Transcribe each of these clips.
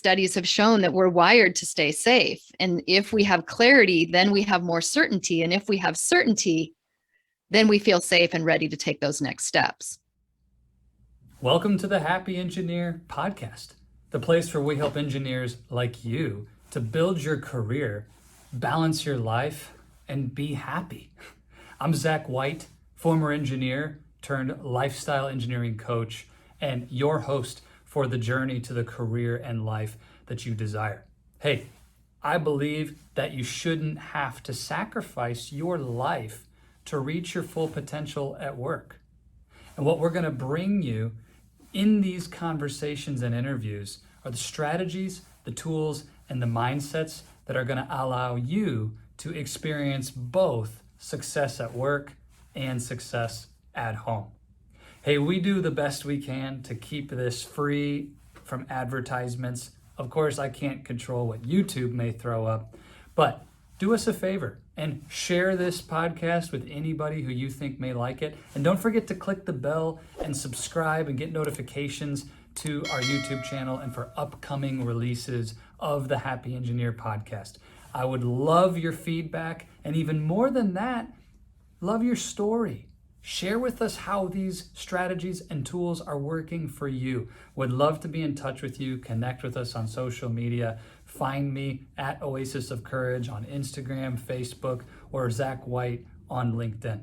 studies have shown that we're wired to stay safe. And if we have clarity, then we have more certainty. And if we have certainty, then we feel safe and ready to take those next steps. Welcome to the Happy Engineer podcast, the place where we help engineers like you to build your career, balance your life, and be happy. I'm Zach White, former engineer turned lifestyle engineering coach, and your host for the journey to the career and life that you desire. Hey, I believe that you shouldn't have to sacrifice your life to reach your full potential at work. And what we're going to bring you in these conversations and interviews are the strategies, the tools, and the mindsets that are going to allow you to experience both success at work and success at home. Hey, we do the best we can to keep this free from advertisements. Of course, I can't control what YouTube may throw up, but do us a favor and share this podcast with anybody who you think may like it. And don't forget to click the bell and subscribe and get notifications to our YouTube channel and for upcoming releases of the Happy Engineer podcast. I would love your feedback, and even more than that, love your story. Share with us how these strategies and tools are working for you. Would love to be in touch with you. Connect with us on social media. Find me at Oasis of Courage on Instagram, Facebook, or Zach White on LinkedIn.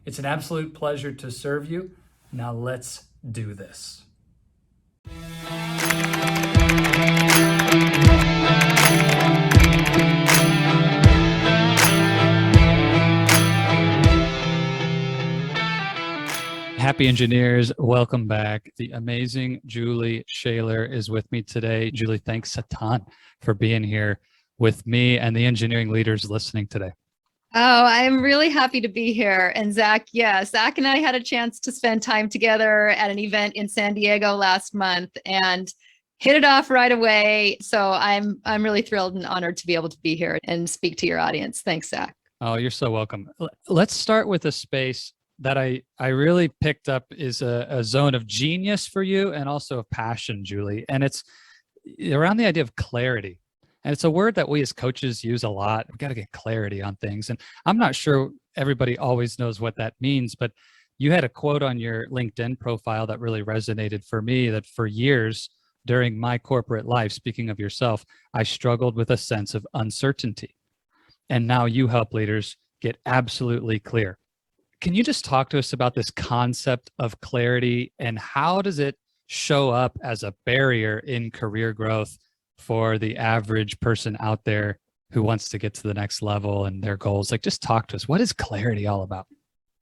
It's an absolute pleasure to serve you. Now let's do this. Happy engineers, welcome back. The amazing Julie Schaller is with me today. Julie, thanks a ton for being here with me and the engineering leaders listening today. Oh, I'm really happy to be here. And Zach, Zach and I had a chance to spend time together at an event in San Diego last month and hit it off right away. So I'm really thrilled and honored to be able to be here and speak to your audience. Thanks, Zach. Oh, you're so welcome. Let's start with a space that I really picked up is a zone of genius for you and also of passion, Julie. And it's around the idea of clarity. And it's a word that we as coaches use a lot. We've got to get clarity on things. And I'm not sure everybody always knows what that means, but you had a quote on your LinkedIn profile that really resonated for me, that for years during my corporate life, speaking of yourself, I struggled with a sense of uncertainty. And now you help leaders get absolutely clear. Can you just talk to us about this concept of clarity and how does it show up as a barrier in career growth for the average person out there who wants to get to the next level and their goals? Like, just talk to us. What is clarity all about?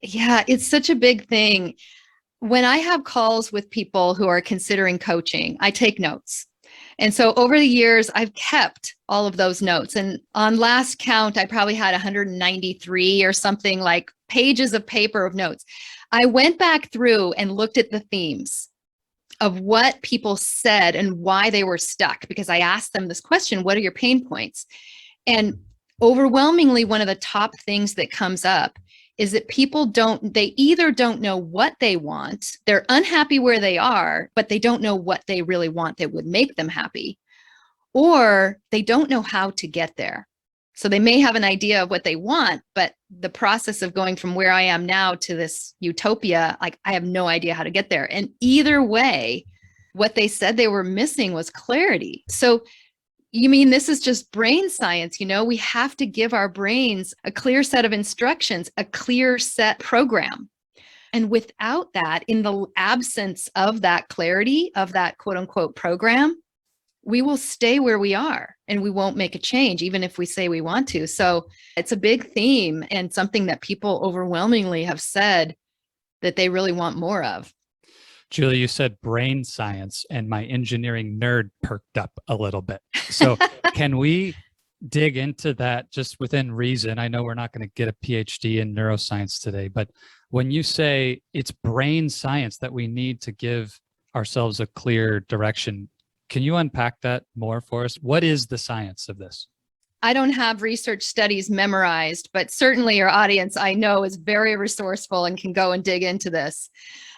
Yeah, it's such a big thing. When I have calls with people who are considering coaching, I take notes. And so over the years, I've kept all of those notes. And on last count, I probably had 193 or something, like pages of paper of notes. I went back through and looked at the themes of what people said and why they were stuck, because I asked them this question: what are your pain points? And overwhelmingly, one of the top things that comes up is that people either don't know what they want, they're unhappy where they are, but they don't know what they really want that would make them happy, or they don't know how to get there. So they may have an idea of what they want, but the process of going from where I am now to this utopia, like, I have no idea how to get there. And either way, what they said they were missing was clarity. So you mean this is just brain science? We have to give our brains a clear set of instructions, a clear set program. And without that, in the absence of that clarity, of that quote unquote program, we will stay where we are and we won't make a change, even if we say we want to. So it's a big theme and something that people overwhelmingly have said that they really want more of. Julie, you said brain science, and my engineering nerd perked up a little bit. So can we dig into that just within reason? I know we're not going to get a PhD in neuroscience today, but when you say it's brain science that we need to give ourselves a clear direction, can you unpack that more for us? What is the science of this? I don't have research studies memorized, but certainly your audience I know is very resourceful and can go and dig into this.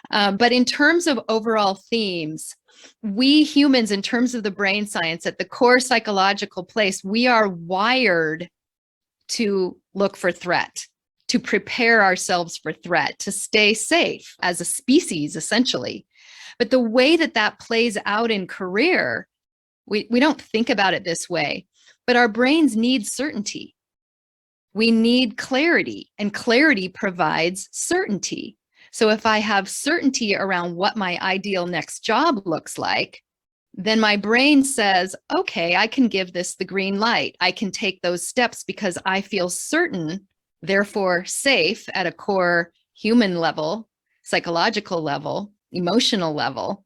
But in terms of overall themes, we humans, in terms of the brain science, at the core psychological place, we are wired to look for threat, to prepare ourselves for threat, to stay safe as a species, essentially. But the way that that plays out in career, we don't think about it this way, but our brains need certainty. We need clarity, and clarity provides certainty. So if I have certainty around what my ideal next job looks like, then my brain says, okay, I can give this the green light. I can take those steps because I feel certain, therefore safe at a core human level, psychological level, emotional level,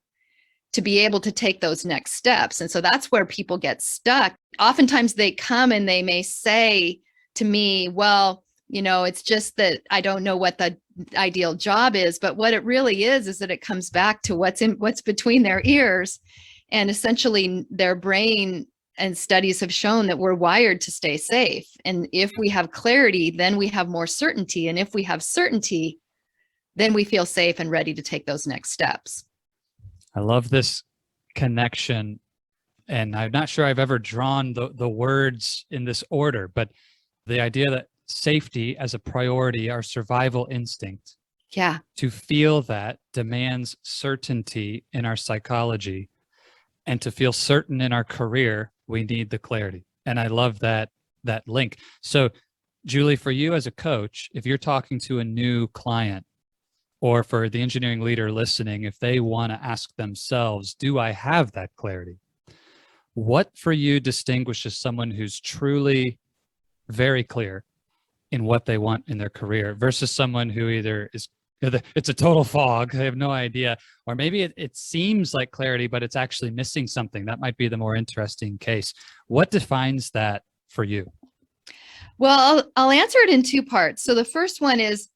to be able to take those next steps. And so that's where people get stuck. Oftentimes they come and they may say to me, well, it's just that I don't know what the ideal job is. But what it really is that it comes back to what's between their ears. And essentially their brain, and studies have shown that we're wired to stay safe. And if we have clarity, then we have more certainty. And if we have certainty, then we feel safe and ready to take those next steps. I love this connection. And I'm not sure I've ever drawn the words in this order, but the idea that safety as a priority, our survival instinct, to feel that demands certainty in our psychology. And to feel certain in our career, we need the clarity. And I love that link. So, Julie, for you as a coach, if you're talking to a new client, or for the engineering leader listening, if they want to ask themselves, do I have that clarity? What for you distinguishes someone who's truly very clear in what they want in their career versus someone who either it's a total fog, they have no idea, or maybe it seems like clarity, but it's actually missing something? That might be the more interesting case. What defines that for you? Well, I'll answer it in two parts. So the first one is,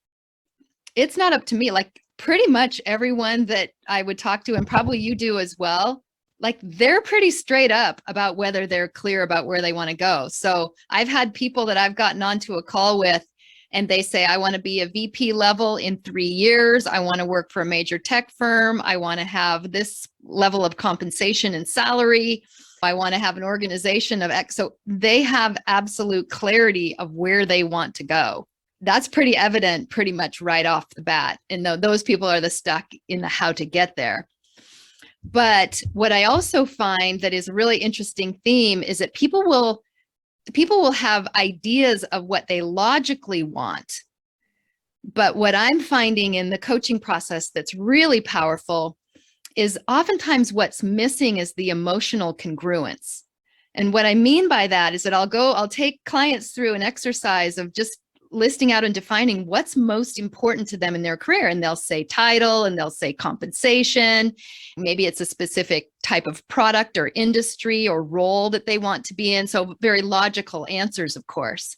it's not up to me. Like pretty much everyone that I would talk to, and probably you do as well, like they're pretty straight up about whether they're clear about where they want to go. So I've had people that I've gotten onto a call with, and they say, I want to be a VP level in 3 years. I want to work for a major tech firm. I want to have this level of compensation and salary. I want to have an organization of X. So they have absolute clarity of where they want to go. That's pretty evident pretty much right off the bat. And those people are the stuck in the how to get there. But what I also find that is a really interesting theme is that people will have ideas of what they logically want. But what I'm finding in the coaching process that's really powerful is oftentimes what's missing is the emotional congruence. And what I mean by that is that I'll take clients through an exercise of just listing out and defining what's most important to them in their career. And they'll say title, and they'll say compensation. Maybe it's a specific type of product or industry or role that they want to be in. So very logical answers, of course.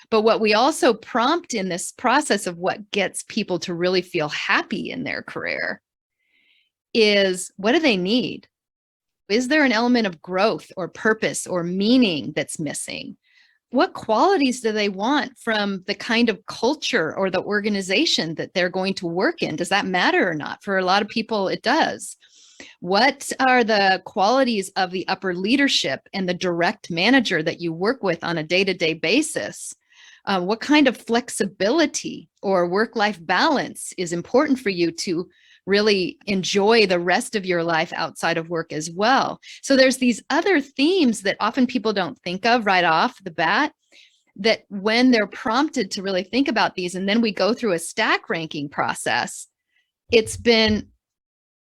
But what we also prompt in this process of what gets people to really feel happy in their career is, what do they need? Is there an element of growth or purpose or meaning that's missing? What qualities do they want from the kind of culture or the organization that they're going to work in? Does that matter or not? For a lot of people, it does. What are the qualities of the upper leadership and the direct manager that you work with on a day-to-day basis? What kind of flexibility or work-life balance is important for you to really enjoy the rest of your life outside of work as well? So there's these other themes that often people don't think of right off the bat, that when they're prompted to really think about these, and then we go through a stack ranking process, it's been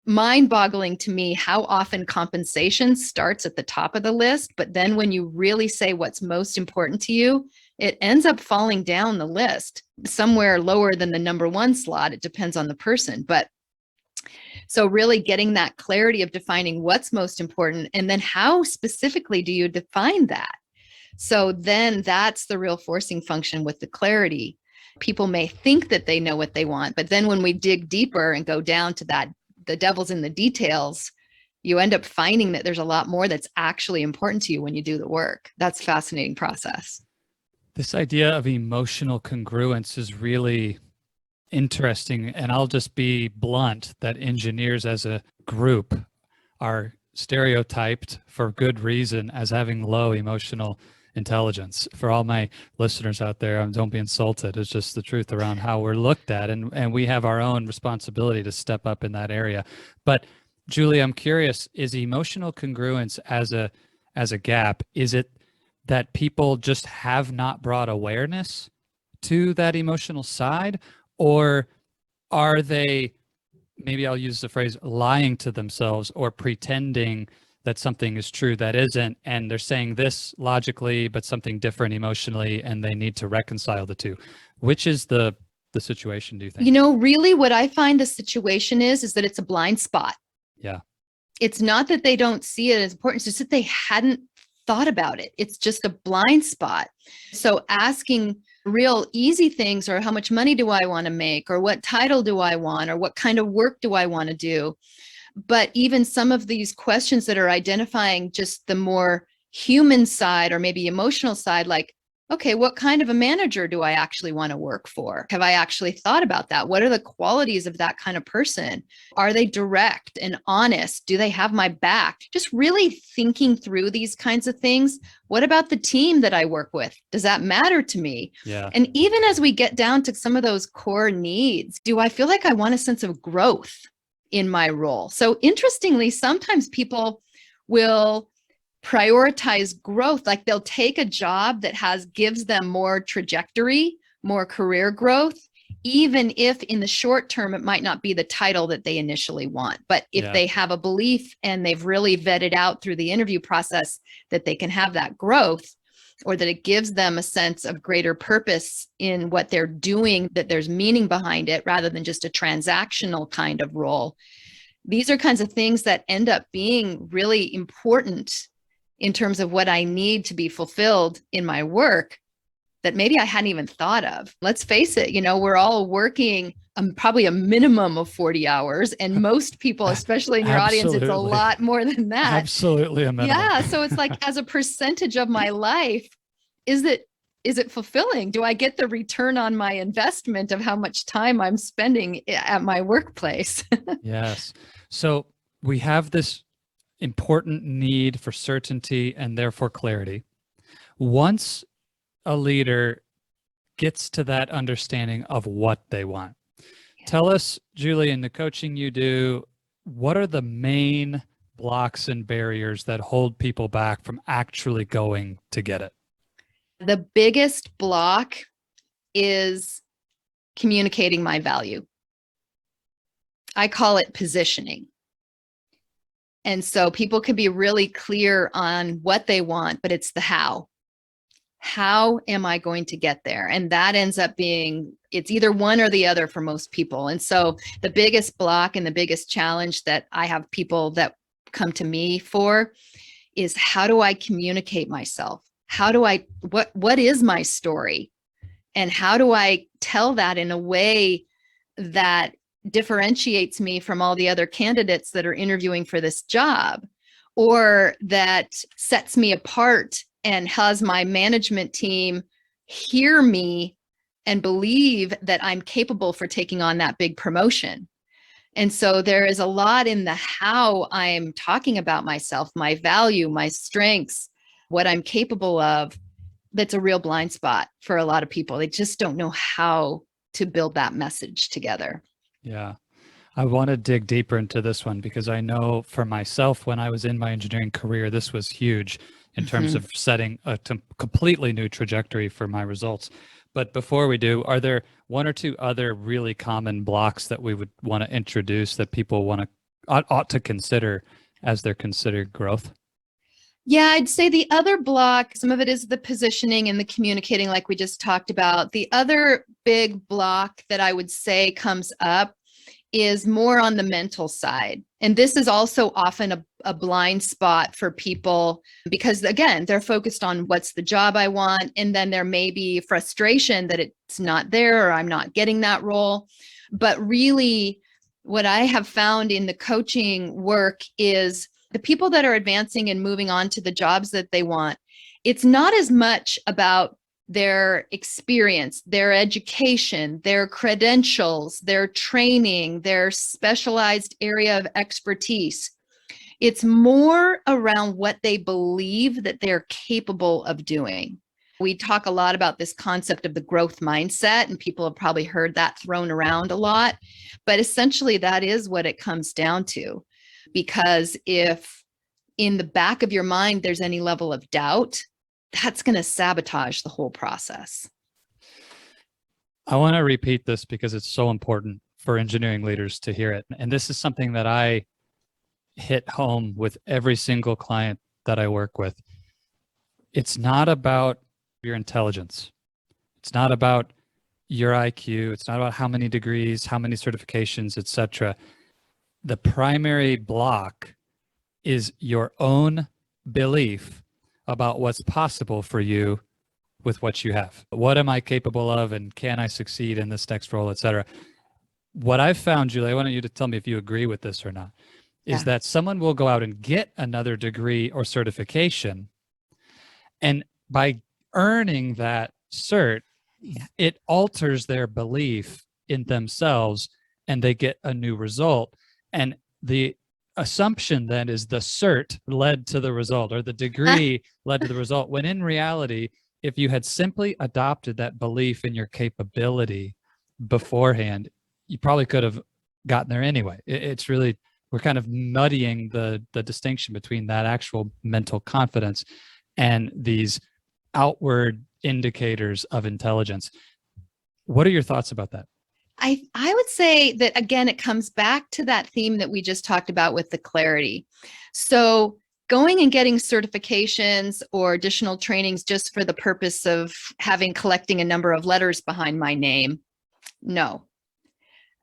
mind-boggling to me how often compensation starts at the top of the list, but then when you really say what's most important to you, it ends up falling down the list somewhere lower than the number one slot. It depends on the person. But so really getting that clarity of defining what's most important, and then how specifically do you define that? So then that's the real forcing function with the clarity. People may think that they know what they want, but then when we dig deeper and go down to that, the devil's in the details, you end up finding that there's a lot more that's actually important to you when you do the work. That's a fascinating process. This idea of emotional congruence is really interesting. And I'll just be blunt that engineers as a group are stereotyped for good reason as having low emotional intelligence. For all my listeners out there, don't be insulted. It's just the truth around how we're looked at. And we have our own responsibility to step up in that area. But Julie, I'm curious, is emotional congruence as a gap, is it that people just have not brought awareness to that emotional side? Or are they, maybe I'll use the phrase, lying to themselves or pretending that something is true that isn't, and they're saying this logically, but something different emotionally, and they need to reconcile the two? Which is the situation, do you think? Really what I find the situation is that it's a blind spot. Yeah. It's not that they don't see it as important, it's just that they hadn't thought about it. It's just a blind spot. So asking real easy things, or how much money do I want to make, or what title do I want, or what kind of work do I want to do? But even some of these questions that are identifying just the more human side or maybe emotional side, like, okay, what kind of a manager do I actually want to work for? Have I actually thought about that? What are the qualities of that kind of person? Are they direct and honest? Do they have my back? Just really thinking through these kinds of things. What about the team that I work with? Does that matter to me? Yeah. And even as we get down to some of those core needs, do I feel like I want a sense of growth in my role? So interestingly, sometimes people will prioritize growth. Like they'll take a job that gives them more trajectory, more career growth, even if in the short term, it might not be the title that they initially want. But if they have a belief and they've really vetted out through the interview process that they can have that growth, or that it gives them a sense of greater purpose in what they're doing, that there's meaning behind it rather than just a transactional kind of role. These are kinds of things that end up being really important in terms of what I need to be fulfilled in my work that maybe I hadn't even thought of. Let's face it, we're all working probably a minimum of 40 hours. And most people, especially in your audience, it's a lot more than that. Absolutely a minimum. Yeah. So it's like, as a percentage of my life, is it fulfilling? Do I get the return on my investment of how much time I'm spending at my workplace? Yes. So we have this important need for certainty and therefore clarity. Once a leader gets to that understanding of what they want, tell us, Julie, in the coaching you do, what are the main blocks and barriers that hold people back from actually going to get it? The biggest block is communicating my value. I call it positioning. And so people can be really clear on what they want, but it's the how. How am I going to get there? And that ends up being, it's either one or the other for most people. And so the biggest block and the biggest challenge that I have people that come to me for is, how do I communicate myself? What is my story? And how do I tell that in a way that differentiates me from all the other candidates that are interviewing for this job, or that sets me apart and has my management team hear me and believe that I'm capable for taking on that big promotion? And so there is a lot in the how I'm talking about myself, my value, my strengths, what I'm capable of, that's a real blind spot for a lot of people. They just don't know how to build that message together. Yeah. I want to dig deeper into this one because I know for myself, when I was in my engineering career, this was huge in terms of setting a completely new trajectory for my results. But before we do, are there one or two other really common blocks that we would want to introduce that people ought to consider as they're considering growth? Yeah, I'd say the other block, some of it is the positioning and the communicating, like we just talked about. The other big block that I would say comes up is more on the mental side. And this is also often a blind spot for people because, again, they're focused on what's the job I want. And then there may be frustration that it's not there or I'm not getting that role. But really, what I have found in the coaching work is the people that are advancing and moving on to the jobs that they want, it's not as much about their experience, their education, their credentials, their training, their specialized area of expertise. It's more around what they believe that they're capable of doing. We talk a lot about this concept of the growth mindset, and people have probably heard that thrown around a lot. But essentially, that is what it comes down to. Because if in the back of your mind there's any level of doubt, that's going to sabotage the whole process. I want to repeat this because it's so important for engineering leaders to hear it. And this is something that I hit home with every single client that I work with. It's not about your intelligence. It's not about your IQ. It's not about how many degrees, how many certifications, etc. The primary block is your own belief about what's possible for you with what you have. What am I capable of, and can I succeed in this next role, etc. What I've found, Julie, I want you to tell me if you agree with this or not, is that someone will go out and get another degree or certification, and by earning that cert, it alters their belief in themselves, and they get a new result. And the assumption then is the cert led to the result, or the degree led to the result, when in reality, if you had simply adopted that belief in your capability beforehand, you probably could have gotten there anyway. It's really, we're kind of muddying the distinction between that actual mental confidence and these outward indicators of intelligence. What are your thoughts about that? I would say that, again, it comes back to that theme that we just talked about with the clarity. So going and getting certifications or additional trainings just for the purpose of collecting a number of letters behind my name, no.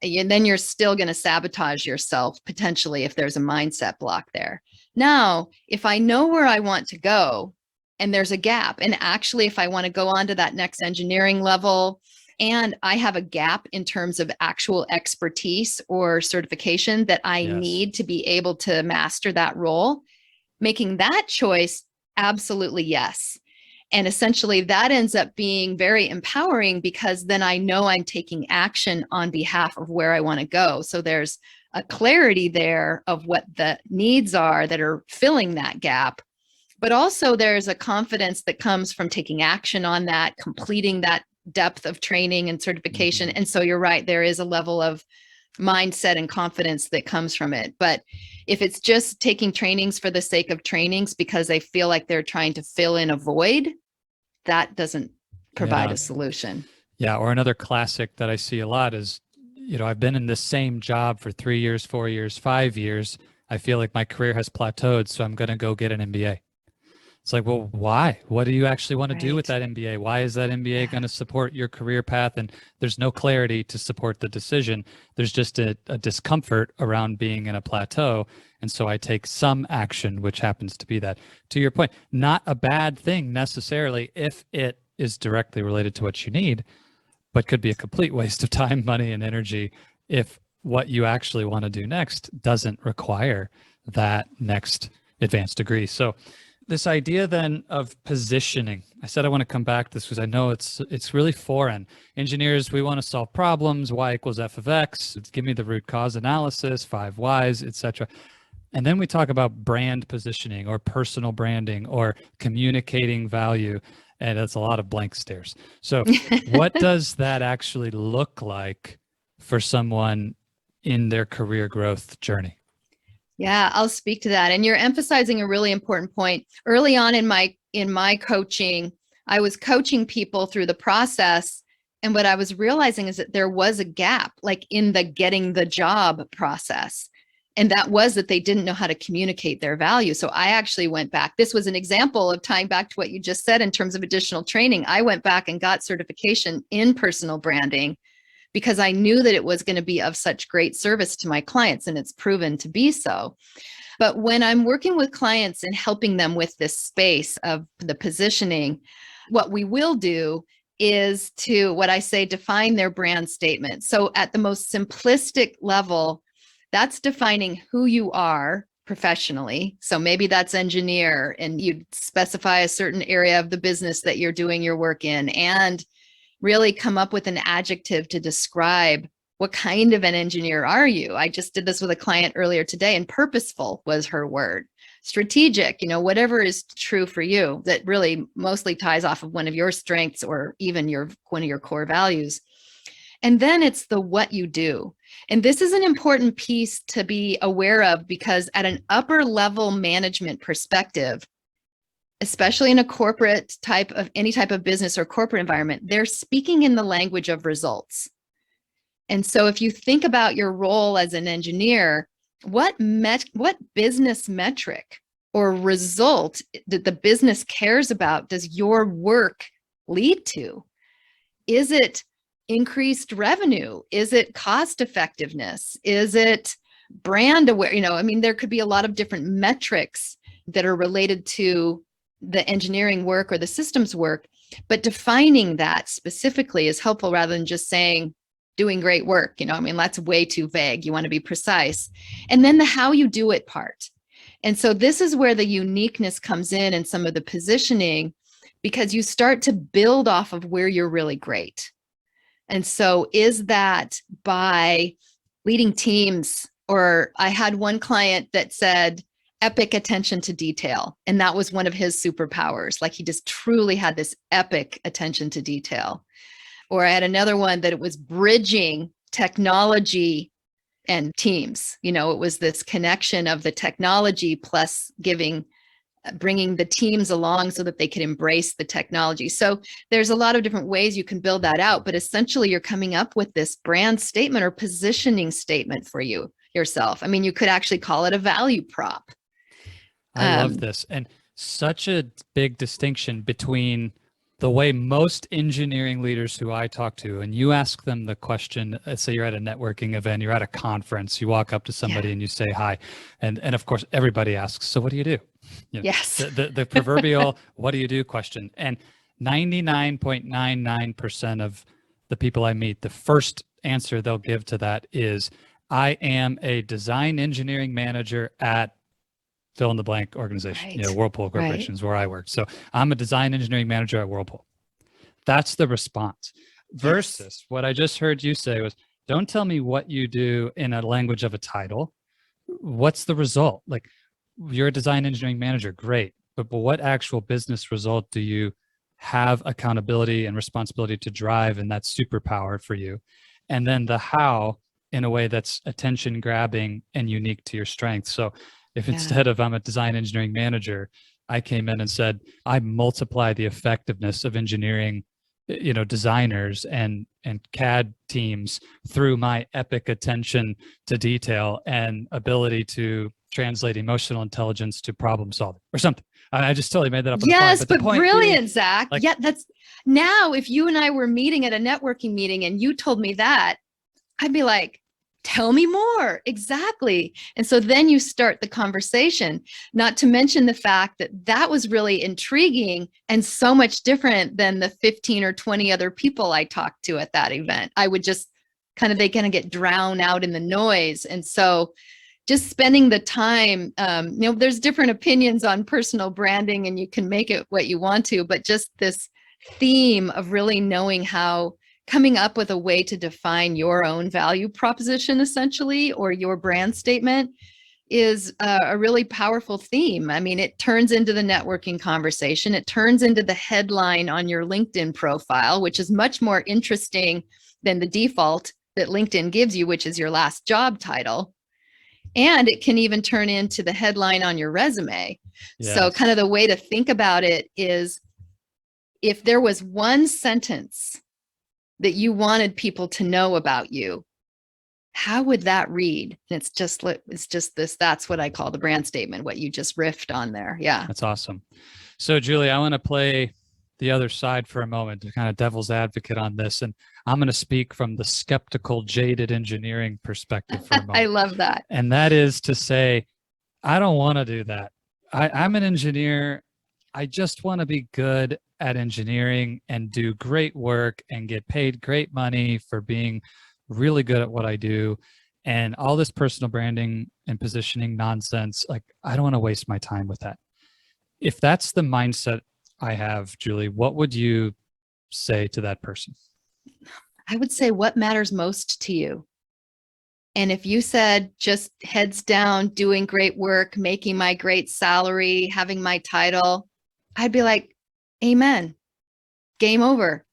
And then you're still going to sabotage yourself potentially if there's a mindset block there. Now, if I know where I want to go and there's a gap, and actually if I want to go on to that next engineering level, and I have a gap in terms of actual expertise or certification that I need to be able to master that role, making that choice, absolutely yes. And essentially that ends up being very empowering, because then I know I'm taking action on behalf of where I want to go. So there's a clarity there of what the needs are that are filling that gap. But also there's a confidence that comes from taking action on that, completing that depth of training and certification. And so you're right, there is a level of mindset and confidence that comes from it. But if it's just taking trainings for the sake of trainings because they feel like they're trying to fill in a void, that doesn't provide a solution. Yeah. Or another classic that I see a lot is, I've been in the same job for 3 years, 4 years, 5 years. I feel like my career has plateaued, so I'm going to go get an MBA. It's like, well, why? What do you actually want to do with that MBA? Why is that MBA going to support your career path? And there's no clarity to support the decision. There's just a discomfort around being in a plateau. And so I take some action, which happens to be that. To your point, not a bad thing necessarily if it is directly related to what you need, but could be a complete waste of time, money, and energy if what you actually want to do next doesn't require that next advanced degree. So this idea then of positioning, I said I want to come back to this because I know it's really foreign. Engineers, we want to solve problems, y equals f of x, give me the root cause analysis, 5 whys, etc. And then we talk about brand positioning or personal branding or communicating value, and it's a lot of blank stares. So what does that actually look like for someone in their career growth journey? Yeah, I'll speak to that. And you're emphasizing a really important point. Early on in my coaching, I was coaching people through the process. And what I was realizing is that there was a gap, like in the getting the job process. And that was that they didn't know how to communicate their value. So I actually went back. This was an example of tying back to what you just said in terms of additional training. I went back and got certification in personal branding because I knew that it was going to be of such great service to my clients, and it's proven to be so. But when I'm working with clients and helping them with this space of the positioning, what we will do is to, what I say, define their brand statement. So at the most simplistic level, that's defining who you are professionally. So maybe that's engineer, and you specify a certain area of the business that you're doing your work in, and really come up with an adjective to describe what kind of an engineer are you. I just did this with a client earlier today, and purposeful was her word. Strategic, whatever is true for you that really mostly ties off of one of your strengths or even one of your core values. And then it's the what you do. And this is an important piece to be aware of, because at an upper level management perspective, especially in a corporate any type of business or corporate environment, they're speaking in the language of results. And so if you think about your role as an engineer, what business metric or result that the business cares about does your work lead to? Is it increased revenue? Is it cost effectiveness? Is it brand aware? There could be a lot of different metrics that are related to the engineering work or the systems work, but defining that specifically is helpful rather than just saying doing great work. That's way too vague. You want to be precise. And then the how you do it part. And so this is where the uniqueness comes in and some of the positioning, because you start to build off of where you're really great. And so is that by leading teams? Or I had one client that said epic attention to detail, and that was one of his superpowers. Like, he just truly had this epic attention to detail. Or I had another one that it was bridging technology and teams. It was this connection of the technology plus bringing the teams along so that they could embrace the technology. So there's a lot of different ways you can build that out, but essentially you're coming up with this brand statement or positioning statement for yourself. You could actually call it a value prop. I love this. And such a big distinction between the way most engineering leaders who I talk to, and you ask them the question, let's say you're at a networking event, you're at a conference, you walk up to somebody and you say hi. And of course, everybody asks, so what do you do? Yes. The proverbial, what do you do question. And 99.99% of the people I meet, the first answer they'll give to that is, I am a design engineering manager at fill in the blank organization, Right. Whirlpool Corporation is where I work. So I'm a design engineering manager at Whirlpool. That's the response. Versus what I just heard you say was, don't tell me what you do in a language of a title. What's the result? Like, you're a design engineering manager, great. But what actual business result do you have accountability and responsibility to drive? And that's superpower for you. And then the how in a way that's attention grabbing and unique to your strengths. So if instead of I'm a design engineering manager, I came in and said, I multiply the effectiveness of engineering, designers and CAD teams through my epic attention to detail and ability to translate emotional intelligence to problem solving or something. I just totally made that up. Yes, but brilliant, Zach. That's now, if you and I were meeting at a networking meeting and you told me that, I'd be like, tell me more. Exactly. And so then you start the conversation, not to mention the fact that that was really intriguing and so much different than the 15 or 20 other people I talked to at that event. I would just they kind of get drowned out in the noise. And so just spending the time, there's different opinions on personal branding and you can make it what you want to, but just this theme of really knowing how coming up with a way to define your own value proposition, essentially, or your brand statement is a really powerful theme. It turns into the networking conversation. It turns into the headline on your LinkedIn profile, which is much more interesting than the default that LinkedIn gives you, which is your last job title. And it can even turn into the headline on your resume. Yes. So kind of the way to think about it is, if there was one sentence that you wanted people to know about you, how would that read? And it's just this, that's what I call the brand statement, what you just riffed on there. Yeah. That's awesome. So Julie, I want to play the other side for a moment, to kind of devil's advocate on this. And I'm going to speak from the skeptical, jaded engineering perspective for a moment. I love that. And that is to say, I don't want to do that. I'm an engineer. I just want to be good at engineering and do great work and get paid great money for being really good at what I do. and all this personal branding and positioning nonsense. Like, I don't want to waste my time with that. If that's the mindset I have, Julie, what would you say to that person? I would say, what matters most to you? And if you said just heads down, doing great work, making my great salary, having my title, I'd be like, amen, game over.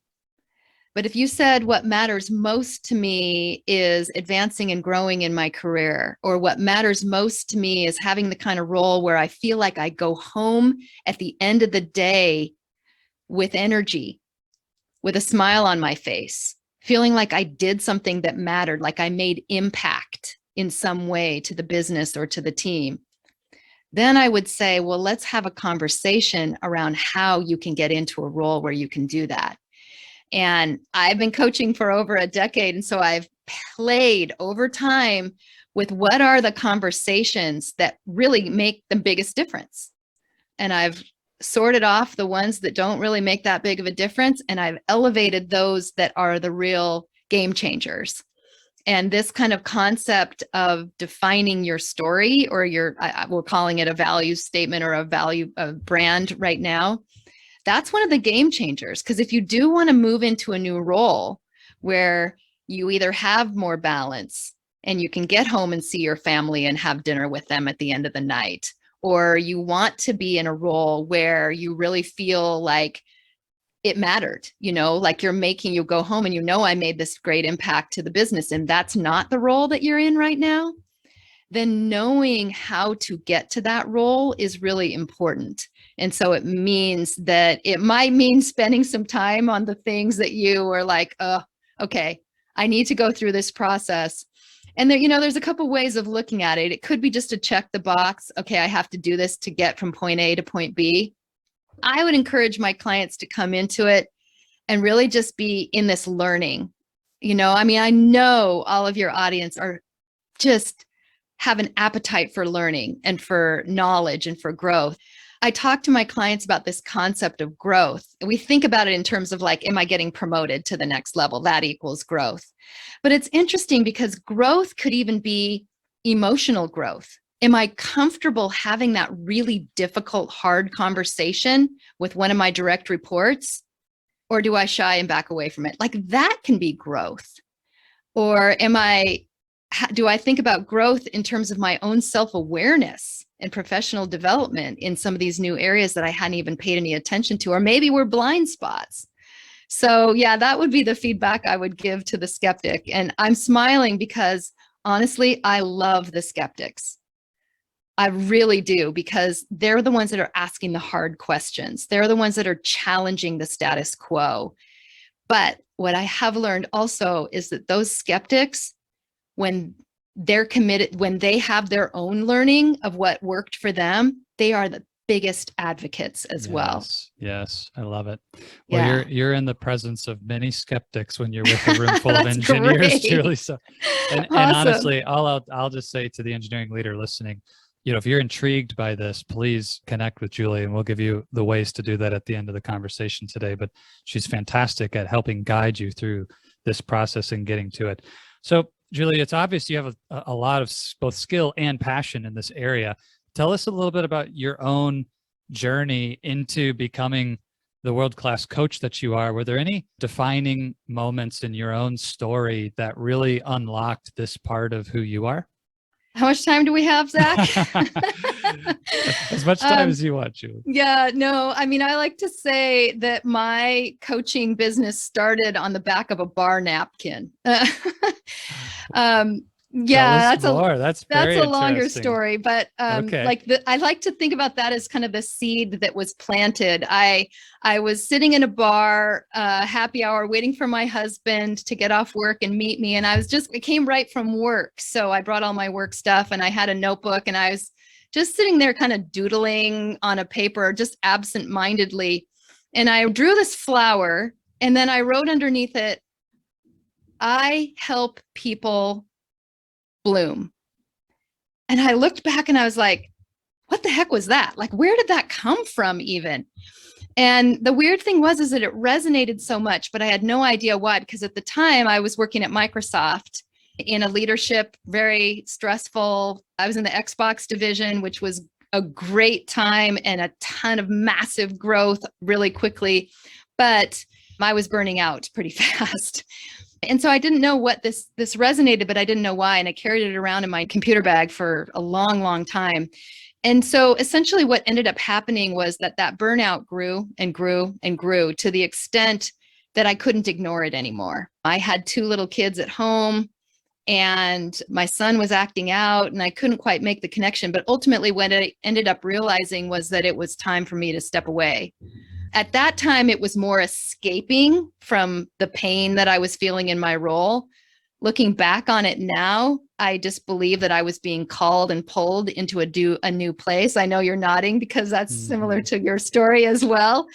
But if you said what matters most to me is advancing and growing in my career, or what matters most to me is having the kind of role where I feel like I go home at the end of the day with energy, with a smile on my face, feeling like I did something that mattered, like I made impact in some way to the business or to the team, then I would say, well, let's have a conversation around how you can get into a role where you can do that. And I've been coaching for over a decade. And so I've played over time with what are the conversations that really make the biggest difference. And I've sorted off the ones that don't really make that big of a difference. And I've elevated those that are the real game changers. And this kind of concept of defining your story, or we're calling it a value statement or a brand right now, that's one of the game changers. Because if you do want to move into a new role where you either have more balance and you can get home and see your family and have dinner with them at the end of the night, or you want to be in a role where you really feel like it mattered, like you go home and I made this great impact to the business, and that's not the role that you're in right now, then knowing how to get to that role is really important. And so it means that it might mean spending some time on the things that you were like, okay, I need to go through this process. And there, there's a couple ways of looking at it. It could be just to check the box. Okay, I have to do this to get from point A to point B. I would encourage my clients to come into it and really just be in this learning. I know all of your audience are just have an appetite for learning and for knowledge and for growth. I talk to my clients about this concept of growth. We think about it in terms of like, am I getting promoted to the next level? That equals growth. But it's interesting because growth could even be emotional growth. Am I comfortable having that really difficult, hard conversation with one of my direct reports? Or do I shy and back away from it? Like, that can be growth. Or do I think about growth in terms of my own self-awareness and professional development in some of these new areas that I hadn't even paid any attention to, or maybe were blind spots? So yeah, that would be the feedback I would give to the skeptic. And I'm smiling because honestly, I love the skeptics. I really do, because they're the ones that are asking the hard questions. They're the ones that are challenging the status quo. But what I have learned also is that those skeptics, when they're committed, when they have their own learning of what worked for them, they are the biggest advocates as well. Yes, I love it. Yeah. Well, you're in the presence of many skeptics when you're with a room full of engineers, great. Julie. So, and honestly, I'll just say to the engineering leader listening, if you're intrigued by this, please connect with Julie, and we'll give you the ways to do that at the end of the conversation today. But she's fantastic at helping guide you through this process and getting to it. So, Julie, it's obvious you have a lot of both skill and passion in this area. Tell us a little bit about your own journey into becoming the world-class coach that you are. Were there any defining moments in your own story that really unlocked this part of who you are? How much time do we have, Zach? As much time as you want, Julie. Yeah, no, I like to say that my coaching business started on the back of a bar napkin. Yeah, that's a longer story, but okay. I like to think about that as kind of the seed that was planted. I was sitting in a bar, happy hour, waiting for my husband to get off work and meet me, and I came right from work, so I brought all my work stuff, and I had a notebook, and I was just sitting there kind of doodling on a paper, just absent-mindedly, and I drew this flower, and then I wrote underneath it, "I help people bloom." And I looked back and I was like, what the heck was that? Like, where did that come from even? And the weird thing was that it resonated so much, but I had no idea why, because at the time I was working at Microsoft in a leadership, very stressful. I was in the Xbox division, which was a great time and a ton of massive growth really quickly. But I was burning out pretty fast. And so I didn't know what this resonated, but I didn't know why. And I carried it around in my computer bag for a long, long time. And so essentially what ended up happening was that burnout grew and grew and grew to the extent that I couldn't ignore it anymore. I had 2 little kids at home and my son was acting out and I couldn't quite make the connection. But ultimately what I ended up realizing was that it was time for me to step away. At that time, it was more escaping from the pain that I was feeling in my role. Looking back on it now, I just believe that I was being called and pulled into a new place. I know you're nodding because that's similar to your story as well.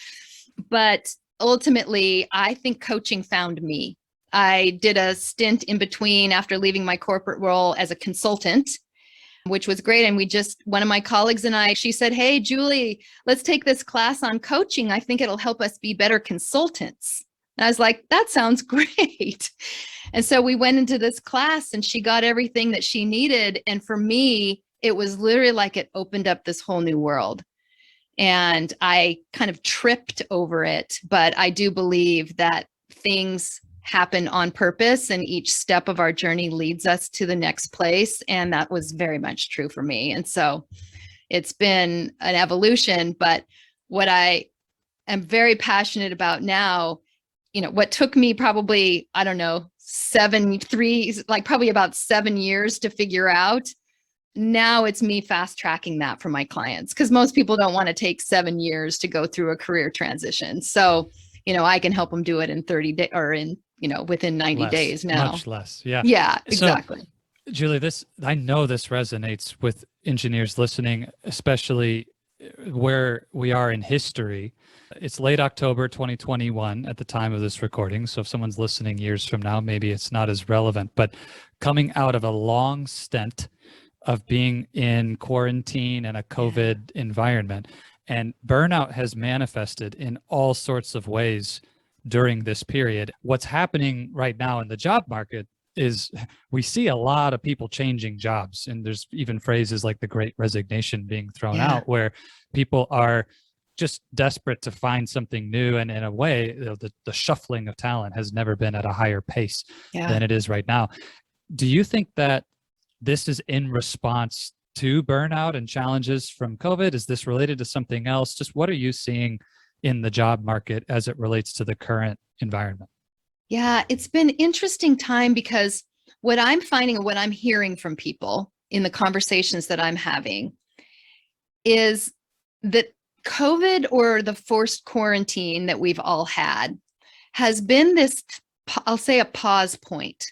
But ultimately, I think coaching found me. I did a stint in between after leaving my corporate role as a consultant, which was great. And one of my colleagues and she said, "Hey, Julie, let's take this class on coaching. I think it'll help us be better consultants." And I was like, that sounds great. And so we went into this class and she got everything that she needed. And for me, it was literally like it opened up this whole new world. And I kind of tripped over it. But I do believe that things happen on purpose and each step of our journey leads us to the next place. And that was very much true for me. And so it's been an evolution, but what I am very passionate about now, what took me probably, I don't know, probably about 7 years to figure out. Now it's me fast tracking that for my clients because most people don't want to take 7 years to go through a career transition. So, I can help them do it in 30 days or within 90 days now. Much less. Yeah. Yeah, exactly. So, Julie, I know this resonates with engineers listening, especially where we are in history. It's late October 2021 at the time of this recording. So if someone's listening years from now, maybe it's not as relevant, but coming out of a long stint of being in quarantine and a COVID environment, and burnout has manifested in all sorts of ways during this period. What's happening right now in the job market is we see a lot of people changing jobs. And there's even phrases like the Great Resignation being thrown out where people are just desperate to find something new. And in a way, the shuffling of talent has never been at a higher pace than it is right now. Do you think that this is in response to burnout and challenges from COVID? Is this related to something else? Just what are you seeing in the job market as it relates to the current environment? Yeah, it's been an interesting time because what I'm finding and what I'm hearing from people in the conversations that I'm having is that COVID or the forced quarantine that we've all had has been this, I'll say, a pause point.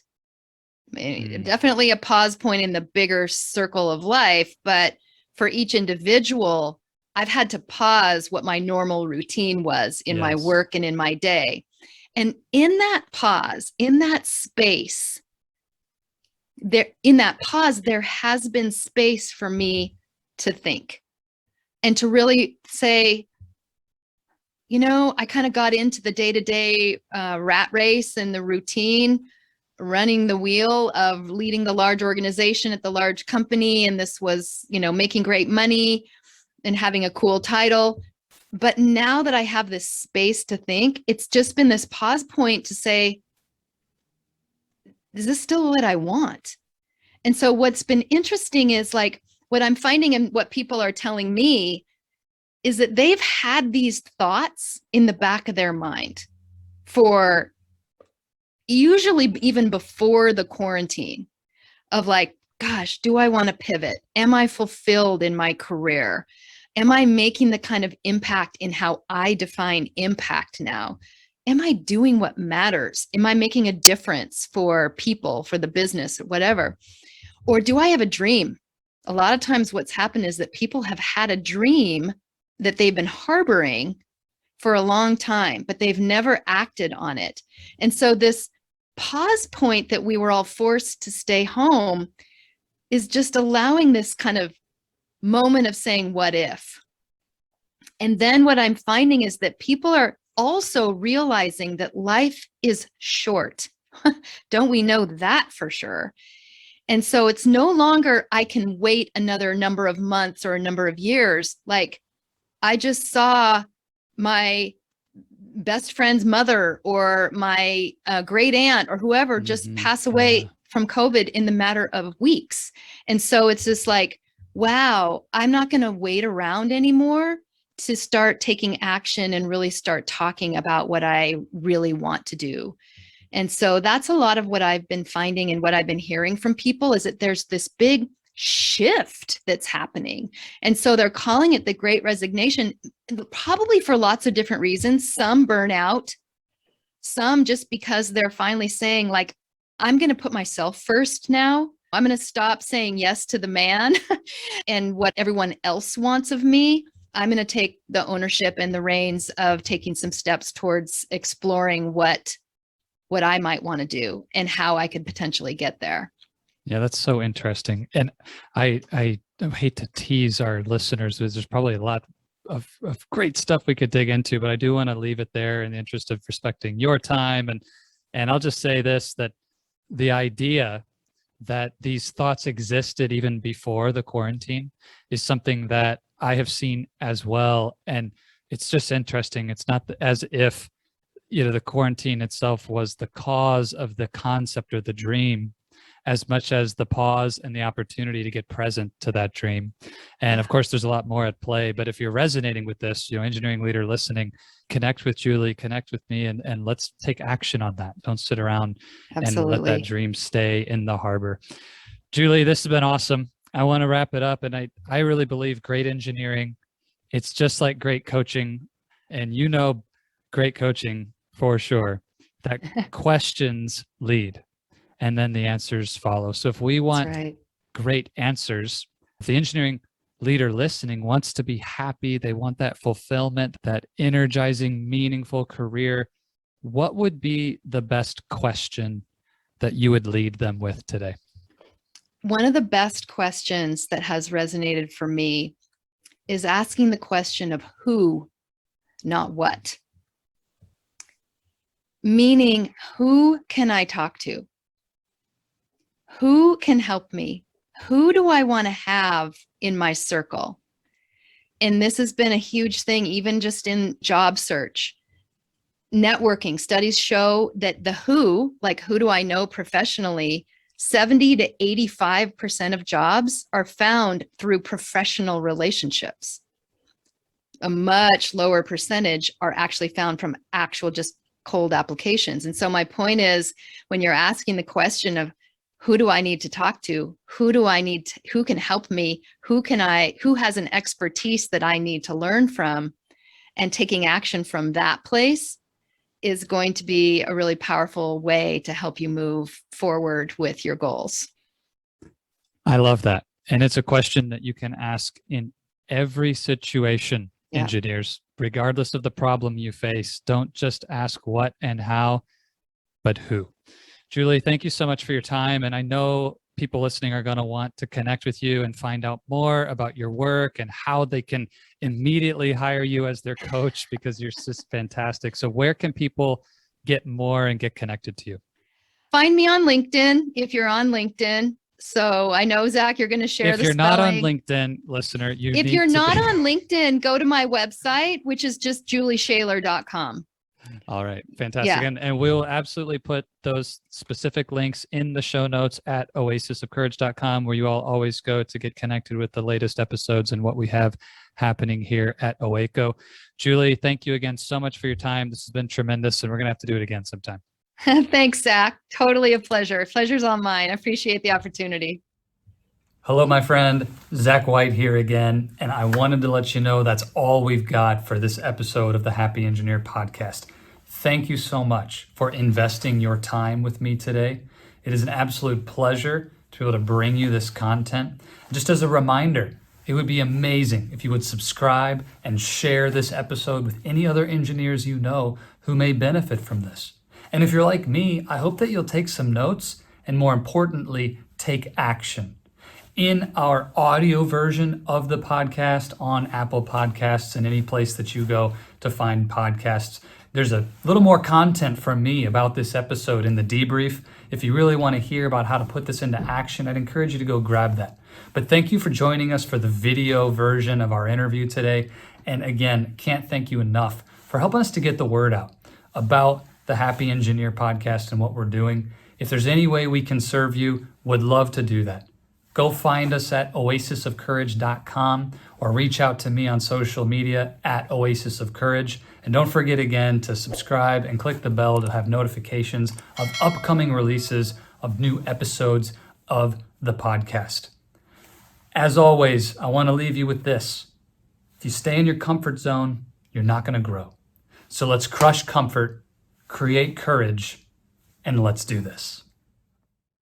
Definitely a pause point in the bigger circle of life, but for each individual, I've had to pause what my normal routine was in my work and in my day. And in that pause, in that space, there has been space for me to think and to really say, I kind of got into the day-to-day rat race and the routine, running the wheel of leading the large organization at the large company. And this was, making great money and having a cool title. But now that I have this space to think, it's just been this pause point to say, is this still what I want? And so what's been interesting is like what I'm finding and what people are telling me is that they've had these thoughts in the back of their mind for usually even before the quarantine of like, gosh, do I want to pivot? Am I fulfilled in my career? Am I making the kind of impact in how I define impact now? Am I doing what matters? Am I making a difference for people, for the business, or whatever? Or do I have a dream? A lot of times what's happened is that people have had a dream that they've been harboring for a long time, but they've never acted on it. And so this pause point that we were all forced to stay home is just allowing this kind of moment of saying, what if? And then what I'm finding is that people are also realizing that life is short. Don't we know that for sure? And so it's no longer, I can wait another number of months or a number of years. Like, I just saw my best friend's mother or my great aunt or whoever just pass away from COVID in the matter of weeks. And so it's just like, wow, I'm not going to wait around anymore to start taking action and really start talking about what I really want to do. And so that's a lot of what I've been finding and what I've been hearing from people is that there's this big shift that's happening. And so they're calling it the Great Resignation, probably for lots of different reasons. Some burnout, some just because they're finally saying, like, I'm going to put myself first now. I'm going to stop saying yes to the man and what everyone else wants of me. I'm going to take the ownership and the reins of taking some steps towards exploring what I might want to do and how I could potentially get there. Yeah, that's so interesting. And I hate to tease our listeners, because there's probably a lot of great stuff we could dig into, but I do want to leave it there in the interest of respecting your time. And I'll just say this, that the idea that these thoughts existed even before the quarantine is something that I have seen as well. And it's just interesting. It's not as if, the quarantine itself was the cause of the concept or the dream, as much as the pause and the opportunity to get present to that dream. And of course, there's a lot more at play, but if you're resonating with this, engineering leader listening, connect with Julie, connect with me, and let's take action on that. Don't sit around and let that dream stay in the harbor. Julie, this has been awesome. I want to wrap it up. And I really believe great engineering, it's just like great coaching, and great coaching for sure, that questions lead and then the answers follow. So if we want great answers, if the engineering leader listening wants to be happy, they want that fulfillment, that energizing, meaningful career, what would be the best question that you would lead them with today? One of the best questions that has resonated for me is asking the question of who, not what. Meaning, who can I talk to? Who can help me? Who do I want to have in my circle? And this has been a huge thing, even just in job search. Networking studies show that the who, like who do I know professionally, 70 to 85% of jobs are found through professional relationships. A much lower percentage are actually found from actual just cold applications. And so my point is, when you're asking the question of who do I need to talk to? Who can help me? Who has an expertise that I need to learn from? And taking action from that place is going to be a really powerful way to help you move forward with your goals. I love that. And it's a question that you can ask in every situation, engineers, regardless of the problem you face. Don't just ask what and how, but who. Julie, thank you so much for your time. And I know people listening are going to want to connect with you and find out more about your work and how they can immediately hire you as their coach, because you're just fantastic. So where can people get more and get connected to you? Find me on LinkedIn if you're on LinkedIn. So I know, Zach, you're going to share the spelling. If you're not on LinkedIn, listener, if you're not on LinkedIn, go to my website, which is just julieschaller.com. All right. Fantastic. Yeah. And we'll absolutely put those specific links in the show notes at oasisofcourage.com, where you all always go to get connected with the latest episodes and what we have happening here at OACO. Julie, thank you again so much for your time. This has been tremendous, and we're going to have to do it again sometime. Thanks, Zach. Totally a pleasure. Pleasure's all mine. I appreciate the opportunity. Hello, my friend. Zach White here again, and I wanted to let you know that's all we've got for this episode of the Happy Engineer podcast. Thank you so much for investing your time with me today. It is an absolute pleasure to be able to bring you this content. Just as a reminder, it would be amazing if you would subscribe and share this episode with any other engineers you know who may benefit from this. And if you're like me, I hope that you'll take some notes and, more importantly, take action. In our audio version of the podcast on Apple Podcasts and any place that you go to find podcasts, There's a little more content from me about this episode in the debrief. If you really want to hear about how to put this into action, I'd encourage you to go grab that. But thank you for joining us for the video version of our interview today. And again, can't thank you enough for helping us to get the word out about the Happy Engineer podcast and what we're doing. If there's any way we can serve you, would love to do that. Go find us at oasisofcourage.com or reach out to me on social media at Oasis of Courage. And don't forget again to subscribe and click the bell to have notifications of upcoming releases of new episodes of the podcast. As always, I want to leave you with this. If you stay in your comfort zone, you're not going to grow. So let's crush comfort, create courage, and let's do this.